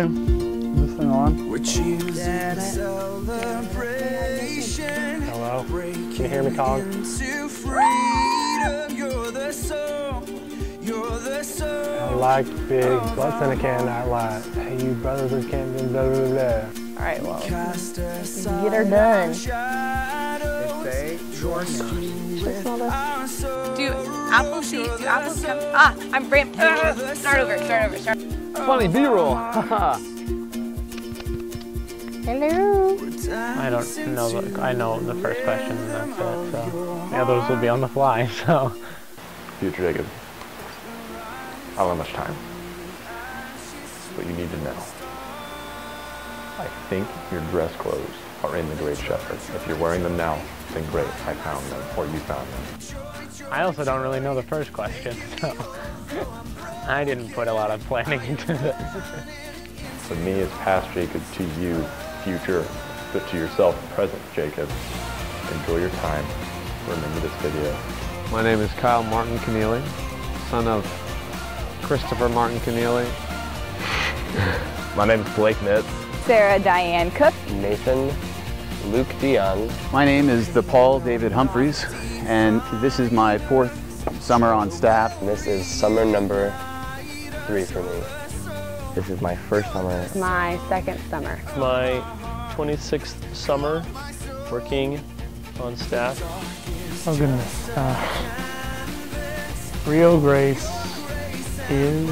thing on. Hello? Can you hear me, Colin? I like big butts in a can, not light. Hey, you brothers and can't do blah, blah, blah. All right, well, get her done. Do apple seed come? Ah, I'm brand. Start over. Funny B-roll. Hello. I don't know. I know the first question, and that's it. So the others will be on the fly. So. Future Jacob, I don't have much time, but you need to know. I think your dress clothes are in the Great Shepherd. If you're wearing them now, then great, I found them, or you found them. I also don't really know the first question, so I didn't put a lot of planning into this. From me as past Jacob to you, future, but to yourself, present Jacob. Enjoy your time. Remember this video. My name is Kyle Martin Keneally, son of Christopher Martin Keneally. My name is Blake Nitz. Sarah Diane Cook. Nathan Luke Dion. My name is Paul David Humphreys, and this is my 4th summer on staff. And this is summer number 3 for me. This is my first summer. My 2nd summer. My 26th summer working on staff. Oh goodness. Real grace is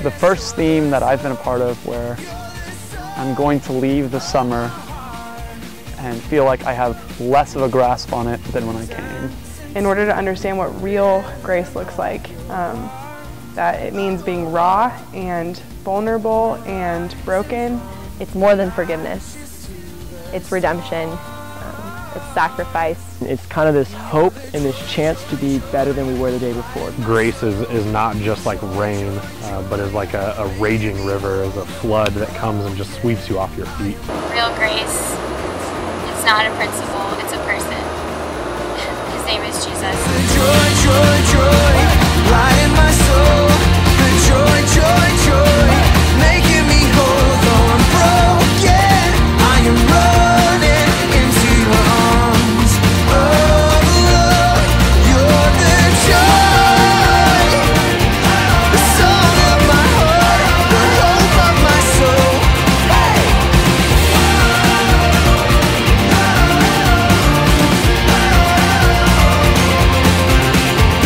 The first theme that I've been a part of where I'm going to leave the summer and feel like I have less of a grasp on it than when I came. In order to understand what real grace looks like, that it means being raw and vulnerable and broken. It's more than forgiveness. It's redemption. It's sacrifice. It's kind of this hope and this chance to be better than we were the day before. Grace is not just like rain, but is like a raging river, is a flood that comes and just sweeps you off your feet. Real grace, it's not a principle, it's a person. His name is Jesus. Joy, joy, joy, light in my soul. The joy, joy, joy, making me whole. Though I'm broken, I am running into your arms. Oh, Lord, you're the joy, the song of my heart, the hope of my soul. Hey!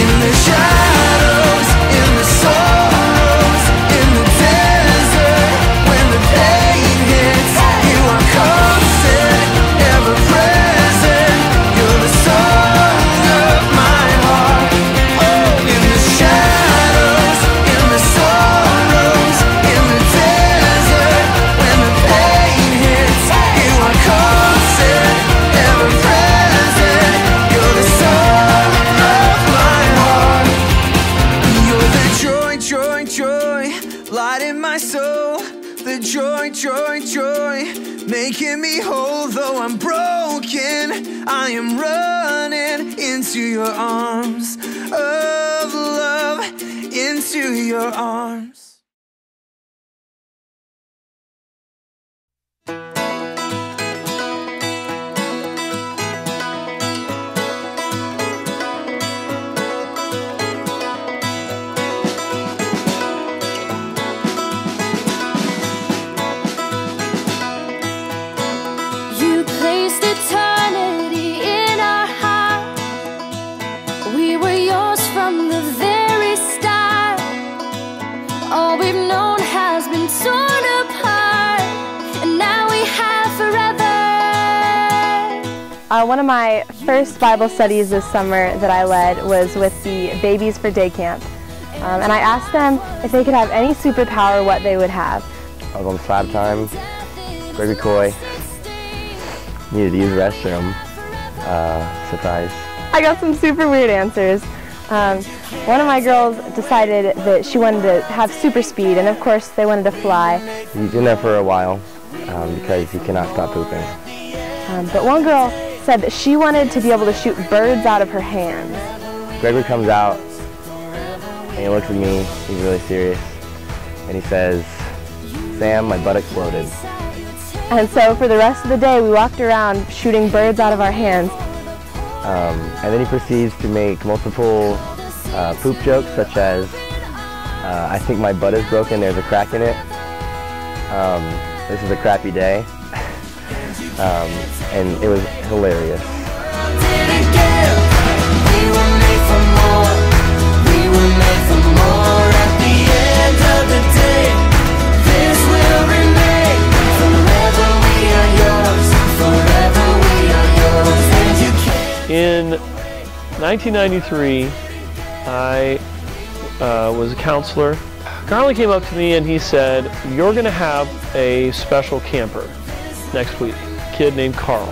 In the shadows, in the sorrows, in the desert, when the pain hits, you are constant, ever present. You're the song of my heart. Oh, in the shadows, in the sorrows, in the desert, when the pain hits, you are constant, ever present. You're the song of my heart. You're the joy, joy, joy, light in my soul. The joy, joy, joy, making me whole. Though I'm broken, I am running into your arms of love, into your arms. You placed eternity in our heart. We were yours from the very start. All we've known has been torn apart, and now we have forever. One of my first Bible studies this summer that I led was with the Babies for Day Camp. And I asked them if they could have any superpower, what they would have. I was on slab time, Gregory Coy, needed to use the restroom, surprise. I got some super weird answers. One of my girls decided that she wanted to have super speed, and of course they wanted to fly. He's in there for a while because he cannot stop pooping. But one girl said that she wanted to be able to shoot birds out of her hands. Gregory comes out and he looks at me, he's really serious, and he says, Sam, my butt exploded. And so for the rest of the day, we walked around shooting birds out of our hands. And then he proceeds to make multiple poop jokes, such as, I think my butt is broken, there's a crack in it. This is a crappy day. And it was hilarious. In 1993, I was a counselor. Carly came up to me and he said, "You're going to have a special camper next week, a kid named Carl.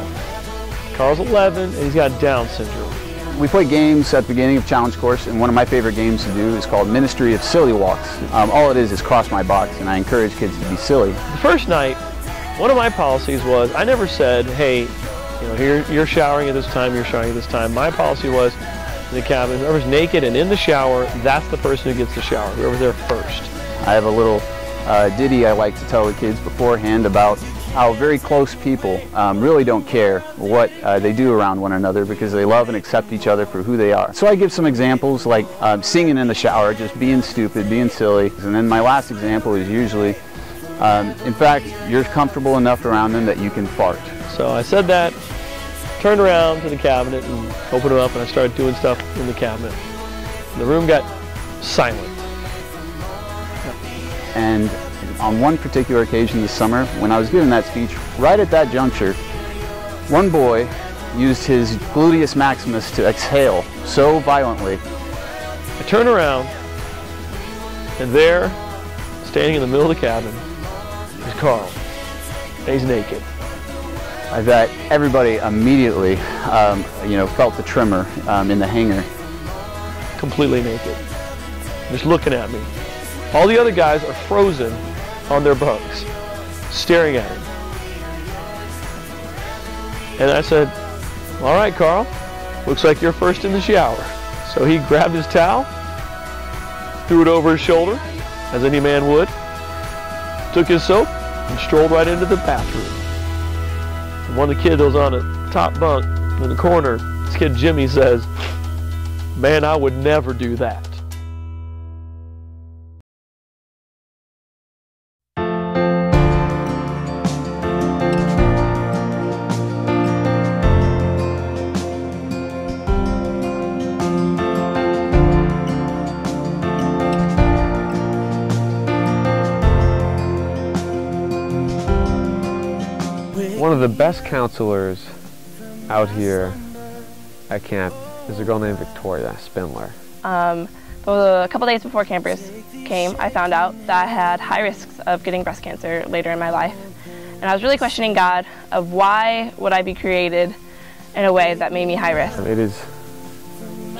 Carl's 11 and he's got Down syndrome." We play games at the beginning of Challenge Course, and one of my favorite games to do is called Ministry of Silly Walks. All it is cross my box, and I encourage kids to be silly. The first night, one of my policies was I never said, "Hey, here you're showering at this time, you're showering at this time." My policy was in the cabin, whoever's naked and in the shower, that's the person who gets the shower, whoever's there first. I have a little ditty I like to tell the kids beforehand about how very close people really don't care what they do around one another, because they love and accept each other for who they are. So I give some examples like singing in the shower, just being stupid, being silly. And then my last example is usually, in fact, you're comfortable enough around them that you can fart. So I said that, turned around to the cabinet and opened it up, and I started doing stuff in the cabinet. And the room got silent. And on one particular occasion this summer, when I was giving that speech, right at that juncture, one boy used his gluteus maximus to exhale so violently. I turned around, and there, standing in the middle of the cabin, is Carl. And he's naked. I bet everybody immediately, felt the tremor in the hangar. Completely naked, just looking at me. All the other guys are frozen on their bunks, staring at him. And I said, "All right, Carl, looks like you're first in the shower." So he grabbed his towel, threw it over his shoulder, as any man would, took his soap, and strolled right into the bathroom. And one of the kids was on the top bunk in the corner. This kid Jimmy says, "Man, I would never do that." One of the best counselors out here at camp is a girl named Victoria Spindler. A couple days before campers came, I found out that I had high risks of getting breast cancer later in my life. And I was really questioning God of why would I be created in a way that made me high risk. It is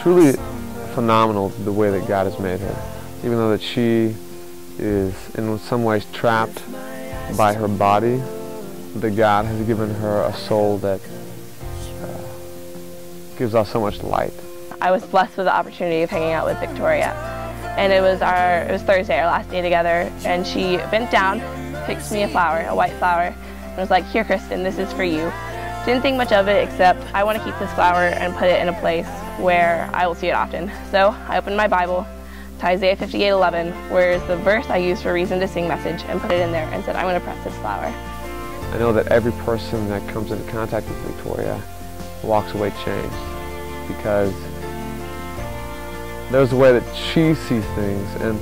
truly phenomenal the way that God has made her. Even though that she is in some ways trapped by her body, that God has given her a soul that gives off so much light. I was blessed with the opportunity of hanging out with Victoria. And it was Thursday, our last day together, and she bent down, picked me a flower, a white flower, and was like, "Here, Kristen, this is for you." Didn't think much of it, except I want to keep this flower and put it in a place where I will see it often. So I opened my Bible to Isaiah 58:11, where is the verse I used for Reason to Sing message, and put it in there and said, "I'm going to press this flower." I know that every person that comes into contact with Victoria walks away changed, because there's a way that she sees things and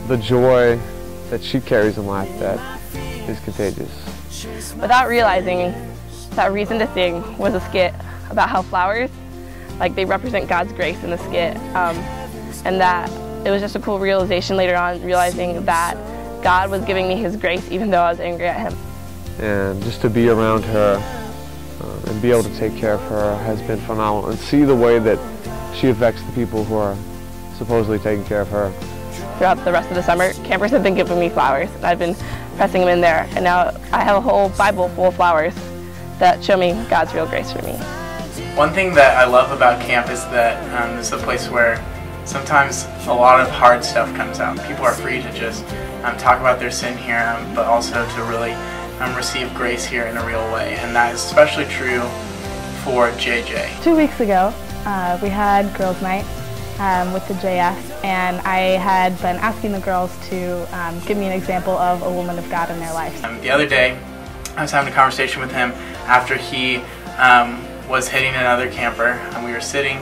the joy that she carries in life that is contagious. Without realizing that Reason to Sing was a skit about how flowers, they represent God's grace in the skit, and that it was just a cool realization later on, realizing that God was giving me His grace even though I was angry at Him. And just to be around her and be able to take care of her has been phenomenal, and see the way that she affects the people who are supposedly taking care of her. Throughout the rest of the summer, campers have been giving me flowers, and I've been pressing them in there, and now I have a whole Bible full of flowers that show me God's real grace for me. One thing that I love about camp is that it's a place where sometimes a lot of hard stuff comes out. People are free to just talk about their sin here, but also to really receive grace here in a real way. And that is especially true for JJ. 2 weeks ago, we had girls' night with the JS, and I had been asking the girls to give me an example of a woman of God in their life. The other day, I was having a conversation with him after he was hitting another camper, and we were sitting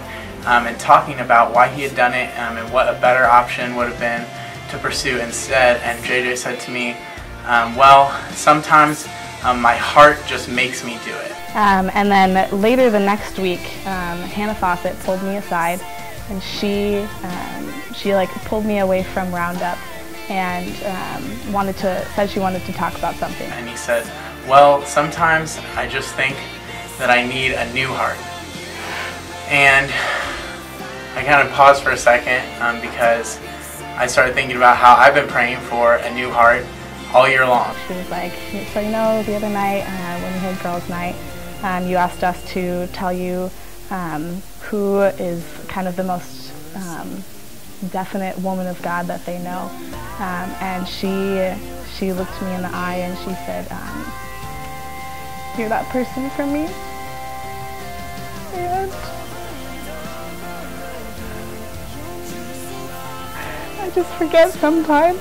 and talking about why he had done it and what a better option would have been to pursue instead. And JJ said to me, well, sometimes my heart just makes me do it. And then later the next week, Hannah Fawcett pulled me aside, and she like pulled me away from Roundup and said she wanted to talk about something. And he said, well, sometimes I just think that I need a new heart. And I kind of paused for a second because I started thinking about how I've been praying for a new heart all year long. She was like, so you know, the other night when we had girls' night, you asked us to tell you who is kind of the most definite woman of God that they know. And she looked me in the eye and she said, you're that person for me. And I just forget sometimes.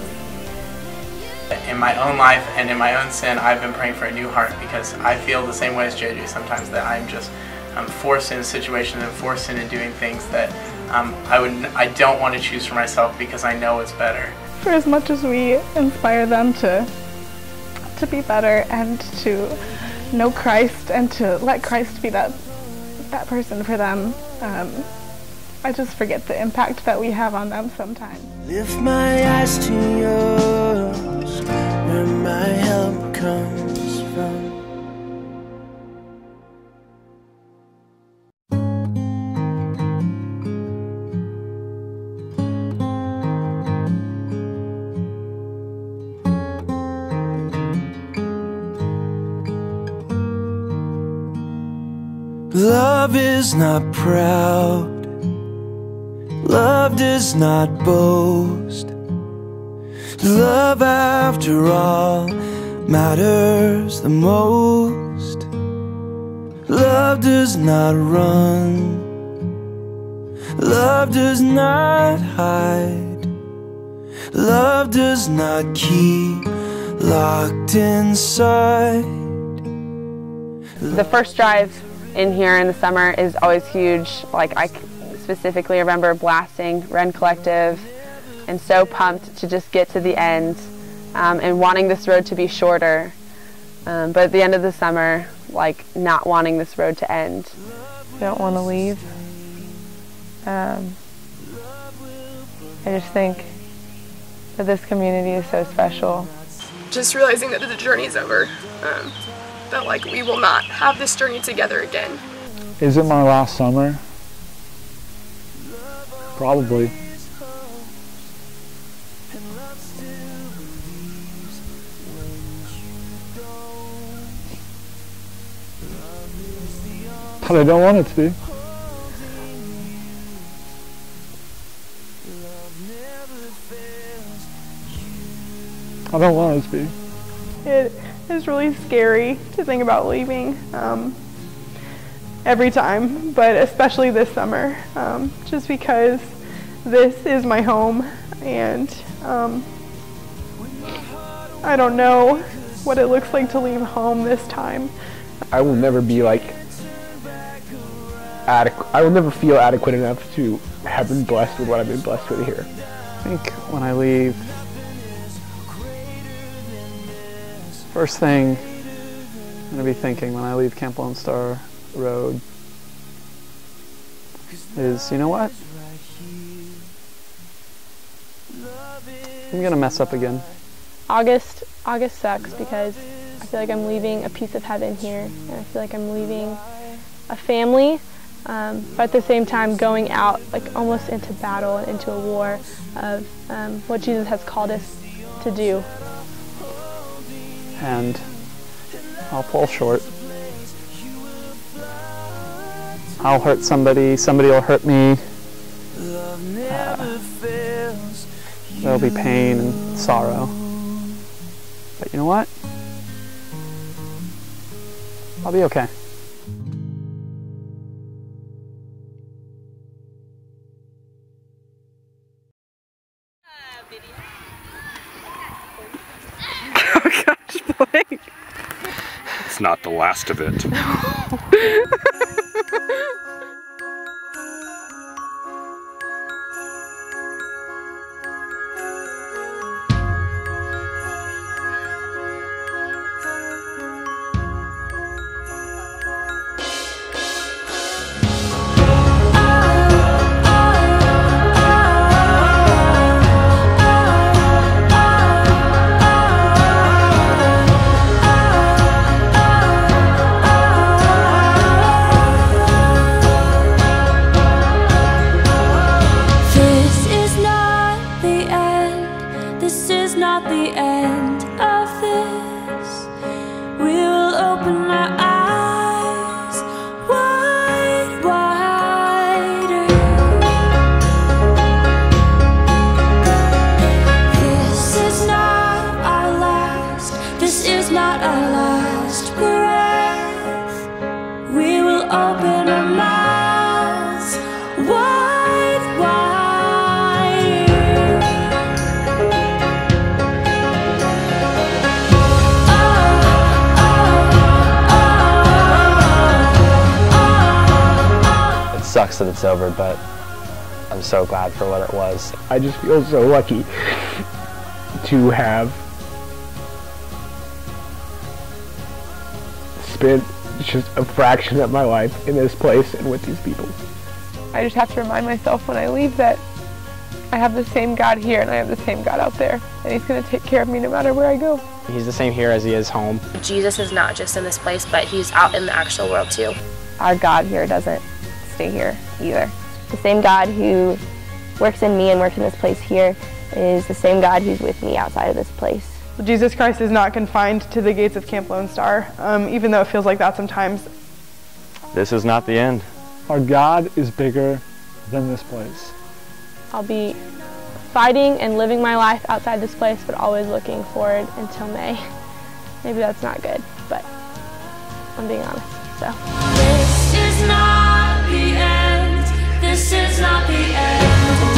In my own life and in my own sin, I've been praying for a new heart because I feel the same way as JJ sometimes, that I'm just forced into situations and forced into doing things that I don't want to choose for myself because I know it's better. For as much as we inspire them to be better and to know Christ and to let Christ be that person for them, I just forget the impact that we have on them sometimes. Lift my eyes to yours, where my help comes from. Love is not proud. Love does not boast. Love, after all, matters the most. Love does not run. Love does not hide. Love does not keep locked inside. The first drive in here in the summer is always huge. Like, I specifically remember blasting Ren Collective and so pumped to just get to the end and wanting this road to be shorter. But at the end of the summer, like, not wanting this road to end. I don't want to leave. I just think that this community is so special. Just realizing that the journey is over. That like we will not have this journey together again. Is it my last summer? Probably. But I don't want it to be. I don't want it to be. It is really scary to think about leaving every time, but especially this summer, just because this is my home, and I don't know what it looks like to leave home this time. I will never be like adequate. I will never feel adequate enough to have been blessed with what I've been blessed with here. I think when I leave, first thing I'm going to be thinking when I leave Camp Lone Star Road is, you know what? I'm going to mess up again. August sucks because I feel like I'm leaving a piece of heaven here, and I feel like I'm leaving a family, but at the same time going out like almost into battle and into a war of what Jesus has called us to do. And I'll fall short. I'll hurt somebody, somebody will hurt me. There'll be pain and sorrow. But you know what? I'll be okay. Oh gosh, Blake. It's not the last of it. Sucks that it's over, but I'm so glad for what it was. I just feel so lucky to have spent just a fraction of my life in this place and with these people. I just have to remind myself when I leave that I have the same God here and I have the same God out there, and He's going to take care of me no matter where I go. He's the same here as He is home. Jesus is not just in this place, but He's out in the actual world too. Our God here doesn't stay here either. The same God who works in me and works in this place here is the same God who's with me outside of this place. Jesus Christ is not confined to the gates of Camp Lone Star, even though it feels like that sometimes. This is not the end. Our God is bigger than this place. I'll be fighting and living my life outside this place, but always looking forward until May. Maybe that's not good, but I'm being honest, so. This is not the end. This is not the end.